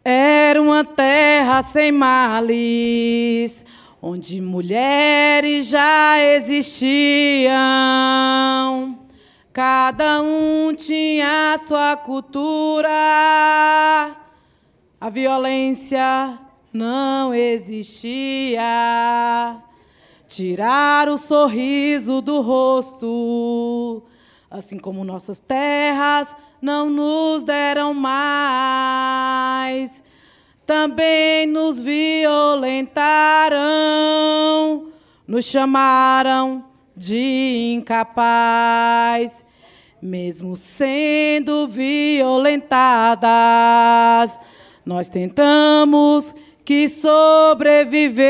Era uma terra sem males, onde mulheres já existiam. Cada um tinha sua cultura. A violência não existia. Tirar o sorriso do rosto, assim como nossas terras não nos deram mais. Também nos violentaram, nos chamaram de incapaz. Mesmo sendo violentadas, nós tentamos que sobreviver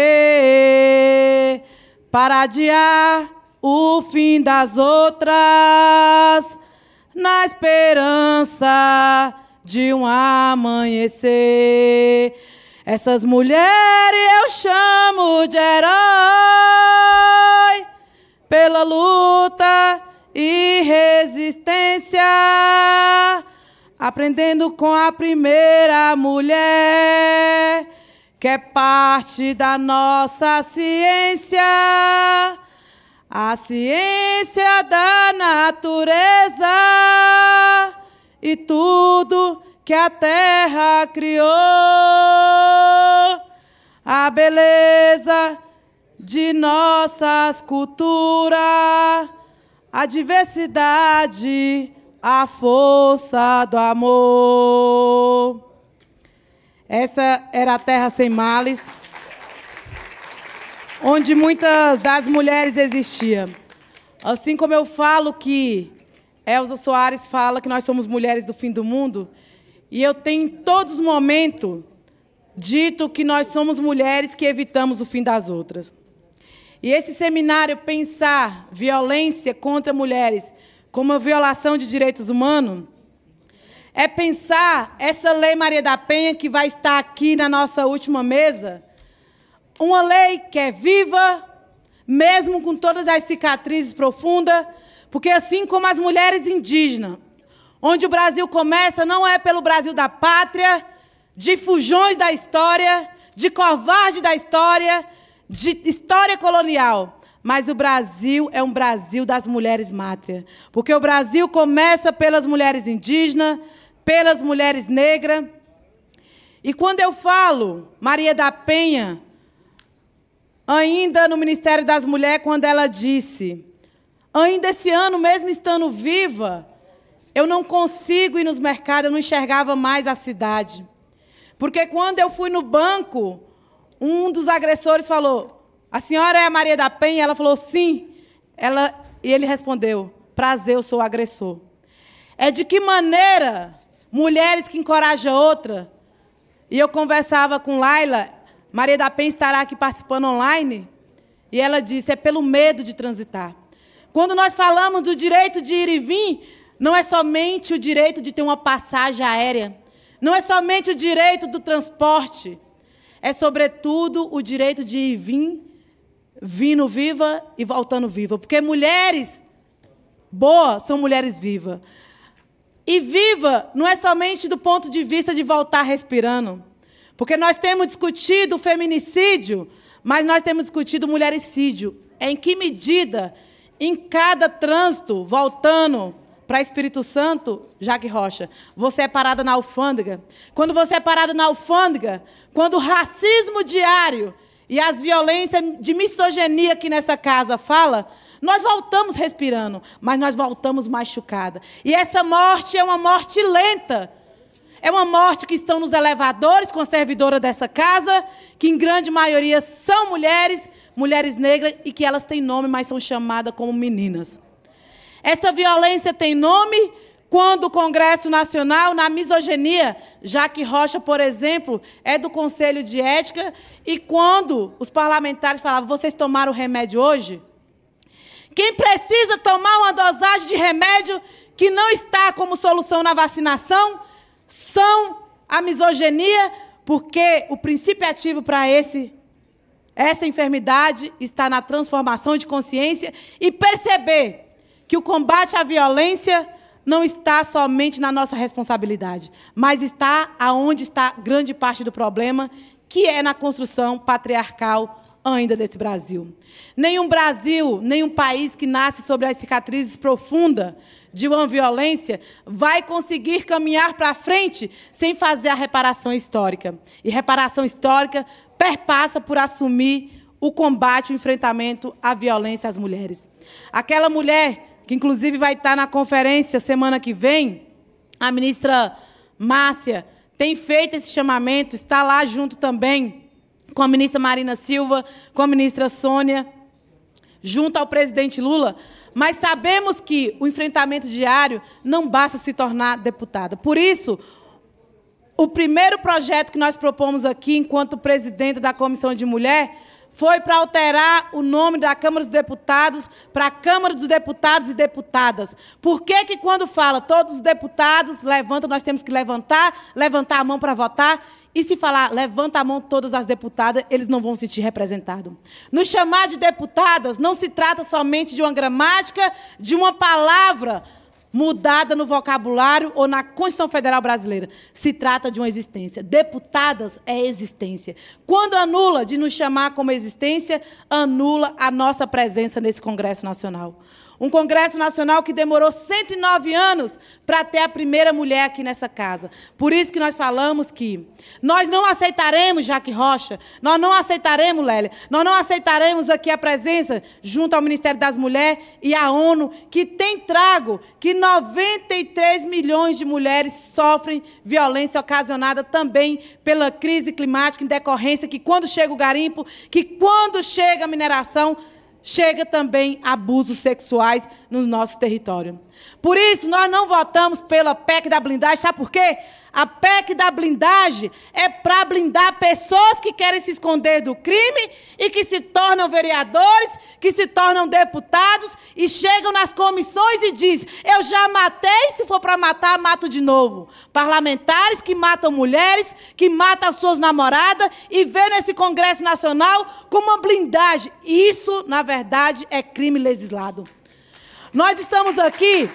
para adiar o fim das outras, na esperança de um amanhecer. Essas mulheres eu chamo de herói, pela luta e resistência, aprendendo com a primeira mulher, que é parte da nossa ciência, a ciência da natureza e tudo que a terra criou, a beleza de nossas culturas, a diversidade, a força do amor. Essa era a terra sem males, onde muitas das mulheres existiam. Assim como eu falo que Elza Soares fala que nós somos mulheres do fim do mundo, e eu tenho em todos os momentos dito que nós somos mulheres que evitamos o fim das outras. E esse seminário, pensar violência contra mulheres como uma violação de direitos humanos, é pensar essa Lei Maria da Penha, que vai estar aqui na nossa última mesa, uma lei que é viva, mesmo com todas as cicatrizes profundas, porque assim como as mulheres indígenas, onde o Brasil começa não é pelo Brasil da pátria, de fujões da história, de covarde da história, de história colonial, mas o Brasil é um Brasil das mulheres mátrias, porque o Brasil começa pelas mulheres indígenas, pelas mulheres negras. E quando eu falo Maria da Penha, ainda no Ministério das Mulheres, quando ela disse, ainda esse ano, mesmo estando viva, eu não consigo ir nos mercados, eu não enxergava mais a cidade. Porque quando eu fui no banco, um dos agressores falou, a senhora é a Maria da Penha? Ela falou, sim. E ele respondeu, prazer, eu sou o agressor. É de que maneira mulheres que encorajam outra, e eu conversava com Laila, Maria da Penha estará aqui participando online, e ela disse, é pelo medo de transitar. Quando nós falamos do direito de ir e vir, não é somente o direito de ter uma passagem aérea, não é somente o direito do transporte, é, sobretudo, o direito de ir e vir, vindo viva e voltando viva. Porque mulheres boas são mulheres vivas. E viva não é somente do ponto de vista de voltar respirando. Porque nós temos discutido o feminicídio, mas nós temos discutido o mulhericídio. É em que medida, em cada trânsito, voltando para Espírito Santo, Jaque Rocha, você é parada na alfândega. Quando você é parada na alfândega, quando o racismo diário e as violências de misoginia que nessa casa fala, nós voltamos respirando, mas nós voltamos machucadas. E essa morte é uma morte lenta. É uma morte que estão nos elevadores com a servidora dessa casa, que em grande maioria são mulheres, mulheres negras, e que elas têm nome, mas são chamadas como meninas. Essa violência tem nome quando o Congresso Nacional, na misoginia, Jaque Rocha, por exemplo, é do Conselho de Ética, e quando os parlamentares falavam, vocês tomaram o remédio hoje? Quem precisa tomar uma dosagem de remédio que não está como solução na vacinação são a misoginia, porque o princípio ativo para essa enfermidade está na transformação de consciência e perceber que o combate à violência não está somente na nossa responsabilidade, mas está aonde está grande parte do problema, que é na construção patriarcal ainda desse Brasil. Nenhum Brasil, nenhum país que nasce sobre as cicatrizes profundas de uma violência vai conseguir caminhar para frente sem fazer a reparação histórica. E reparação histórica perpassa por assumir o combate, o enfrentamento à violência às mulheres. Aquela mulher que, inclusive, vai estar na conferência semana que vem, a ministra Márcia tem feito esse chamamento, está lá junto também com a ministra Marina Silva, com a ministra Sônia, junto ao presidente Lula, mas sabemos que o enfrentamento diário não basta se tornar deputada. Por isso, o primeiro projeto que nós propomos aqui, enquanto presidente da Comissão de Mulher, foi para alterar o nome da Câmara dos Deputados para Câmara dos Deputados e Deputadas. Por que quando fala todos os deputados levantam, nós temos que levantar a mão para votar? E se falar, levanta a mão todas as deputadas, eles não vão se sentir representados. Nos chamar de deputadas não se trata somente de uma gramática, de uma palavra mudada no vocabulário ou na Constituição Federal Brasileira. Se trata de uma existência. Deputadas é existência. Quando anula de nos chamar como existência, anula a nossa presença nesse Congresso Nacional. Um Congresso Nacional que demorou 109 anos para ter a primeira mulher aqui nessa casa. Por isso que nós falamos que nós não aceitaremos, Jaque Rocha, nós não aceitaremos, Lélia, nós não aceitaremos aqui a presença, junto ao Ministério das Mulheres e à ONU, que tem trago que 93 milhões de mulheres sofrem violência ocasionada também pela crise climática, em decorrência que quando chega o garimpo, que quando chega a mineração, chega também abusos sexuais no nosso território. Por isso, nós não votamos pela PEC da blindagem, sabe por quê? A PEC da blindagem é para blindar pessoas que querem se esconder do crime e que se tornam vereadores, que se tornam deputados e chegam nas comissões e dizem: eu já matei, se for para matar, mato de novo. Parlamentares que matam mulheres, que matam as suas namoradas e vê nesse Congresso Nacional como uma blindagem. Isso, na verdade, é crime legislado. Nós estamos aqui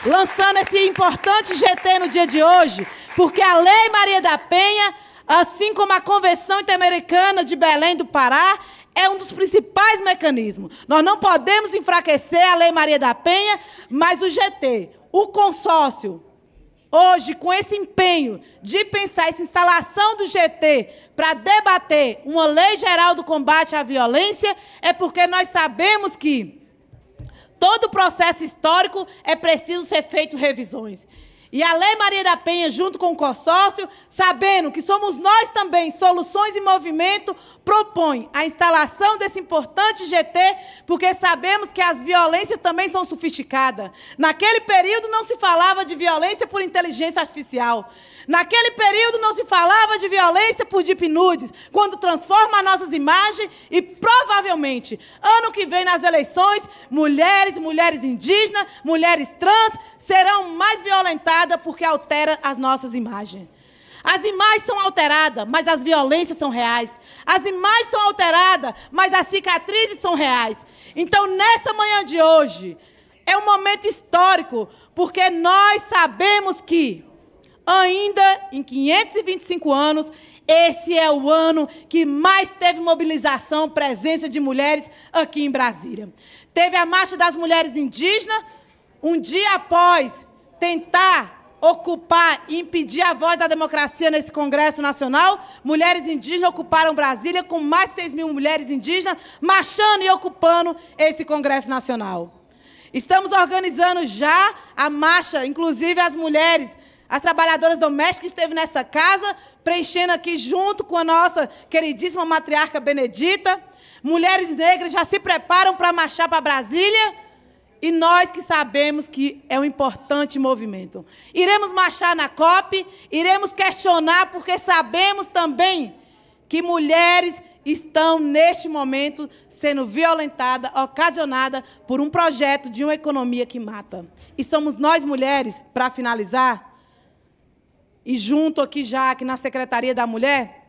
lançando esse importante GT no dia de hoje, porque a Lei Maria da Penha, assim como a Convenção Interamericana de Belém do Pará, é um dos principais mecanismos. Nós não podemos enfraquecer a Lei Maria da Penha, mas o GT, o consórcio, hoje, com esse empenho de pensar essa instalação do GT para debater uma lei geral do combate à violência, é porque nós sabemos que todo o processo histórico é preciso ser feito revisões. E a Lei Maria da Penha, junto com o consórcio, sabendo que somos nós também, Soluções em Movimento, propõe a instalação desse importante GT, porque sabemos que as violências também são sofisticadas. Naquele período não se falava de violência por inteligência artificial. Naquele período não se falava de violência por deep nudes, quando transforma as nossas imagens e, provavelmente, ano que vem nas eleições, mulheres indígenas, mulheres trans, serão mais violentadas porque altera as nossas imagens. As imagens são alteradas, mas as violências são reais. As imagens são alteradas, mas as cicatrizes são reais. Então, nessa manhã de hoje, é um momento histórico, porque nós sabemos que, ainda em 525 anos, esse é o ano que mais teve mobilização, presença de mulheres aqui em Brasília. Teve a Marcha das Mulheres Indígenas, um dia após tentar ocupar e impedir a voz da democracia nesse Congresso Nacional, mulheres indígenas ocuparam Brasília com mais de 6 mil mulheres indígenas marchando e ocupando esse Congresso Nacional. Estamos organizando já a marcha, inclusive as mulheres, as trabalhadoras domésticas que esteve nessa casa, preenchendo aqui junto com a nossa queridíssima matriarca Benedita. Mulheres negras já se preparam para marchar para Brasília. E nós que sabemos que é um importante movimento. Iremos marchar na COP, iremos questionar, porque sabemos também que mulheres estão, neste momento, sendo violentadas, ocasionadas por um projeto de uma economia que mata. E somos nós, mulheres, para finalizar, e junto aqui já, aqui na Secretaria da Mulher,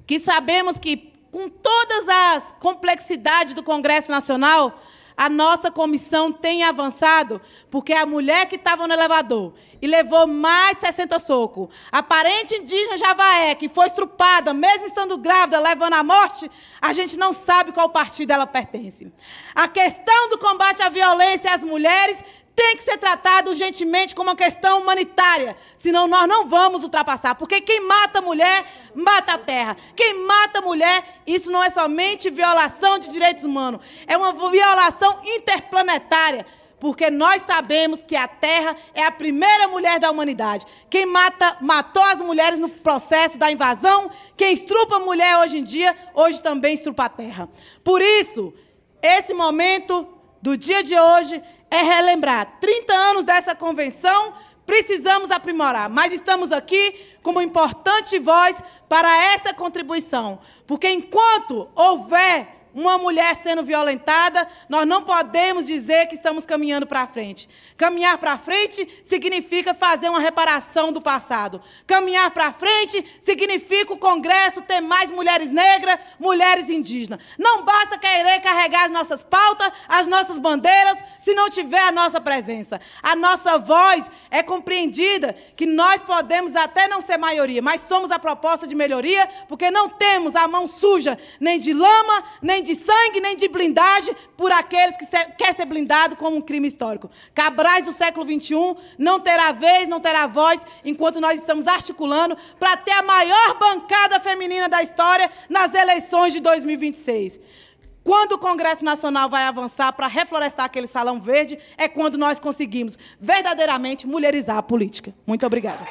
que sabemos que, com todas as complexidades do Congresso Nacional, a nossa comissão tem avançado porque a mulher que estava no elevador e levou mais de 60 socos, a parente indígena Javaé, que foi estrupada, mesmo estando grávida, levando à morte, a gente não sabe qual partido ela pertence. A questão do combate à violência às mulheres tem que ser tratada urgentemente como uma questão humanitária, senão nós não vamos ultrapassar, porque quem mata a mulher, mata a terra. Quem mata a mulher, isso não é somente violação de direitos humanos, é uma violação interplanetária, porque nós sabemos que a terra é a primeira mulher da humanidade. Quem matou as mulheres no processo da invasão, quem estrupa a mulher hoje em dia, hoje também estrupa a terra. Por isso, esse momento do dia de hoje é relembrar 30 anos dessa convenção, precisamos aprimorar, mas estamos aqui como importante voz para essa contribuição, porque enquanto houver uma mulher sendo violentada, nós não podemos dizer que estamos caminhando para frente. Caminhar para frente significa fazer uma reparação do passado. Caminhar para frente significa o Congresso ter mais mulheres negras, mulheres indígenas. Não basta querer carregar as nossas pautas, as nossas bandeiras, se não tiver a nossa presença. A nossa voz é compreendida que nós podemos até não ser maioria, mas somos a proposta de melhoria, porque não temos a mão suja nem de lama, nem de sangue, nem de blindagem por aqueles que querem ser blindado como um crime histórico. Cabrais do século XXI não terá vez, não terá voz, enquanto nós estamos articulando para ter a maior bancada feminina da história nas eleições de 2026. Quando o Congresso Nacional vai avançar para reflorestar aquele salão verde, é quando nós conseguimos verdadeiramente mulherizar a política. Muito obrigada.